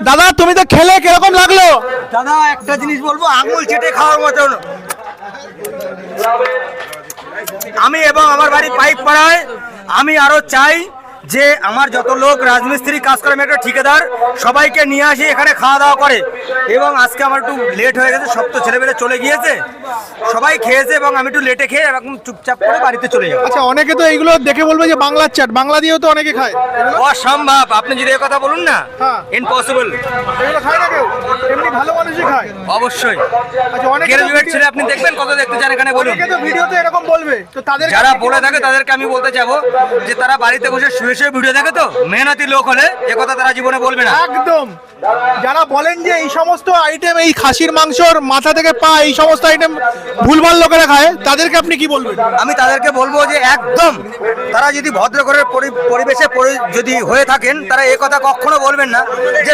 দাদা তুমি তো খেলে কিরকম লাগলো? দাদা একটা জিনিস বলবো, আঙুল চেটে খাওয়ার মতন। আমি এবং আমার বাড়ি পাইপ পাড়ায়, আমি আরো চাই যে আমার যত লোক রাজমিস্ত্রি কাজ করে, আমি একটা ঠিকাদার, সবাইকে নিয়ে আসি এখানে খাওয়া দাওয়া করে। এবং আজকে আমার একটু লেট হয়ে গেছে, সব তো ছেলেমেলে চলে গিয়েছে, সবাই খেয়েছে এবং আমি একটু লেটে খেয়ে এখন চুপচাপ করে বাড়িতে চলে যাবো। আচ্ছা, অনেকে তো এইগুলো দেখে বলবে যে বাংলার চাট, বাংলা দিয়েও তো অনেকে খায়। অসম্ভব, আপনি যদি এই কথা বলুন না, হ্যাঁ। ইম্পসিবল। এগুলো খায় না কেউ, এমনি ভালো মানুষই খায়। অবশ্যই আচ্ছা, অনেকে তো গ্রাজুয়েট ছেলে আপনি দেখবেন কত দেখতে চান এখানে, বলুন। অনেকে তো ভিডিওতে এরকম বলবে, তো তাদের যারা বলে থাকে তাদেরকে আমি বলতে চাবো যে তারা বাড়িতে বসে শুয়ে শুয়ে ভিডিও দেখে, তো মেহনতি লোক হলে এ কথা তারা জীবনে বলবে না। একদম, যারা বলেন যে এই সমস্ত আইটেম, এই খাসির মাংসর মাথা থেকে পা, এই সমস্ত আইটেম ভুলভাল লোকেরা খায়, তাদেরকে আপনি কি বলবেন? আমি তাদেরকে বলবো যে একদম তারা যদি ভদ্র ঘরের পরিবেশে যদি হয়ে থাকেন, তারা এ কথা কখনো বলবেন না যে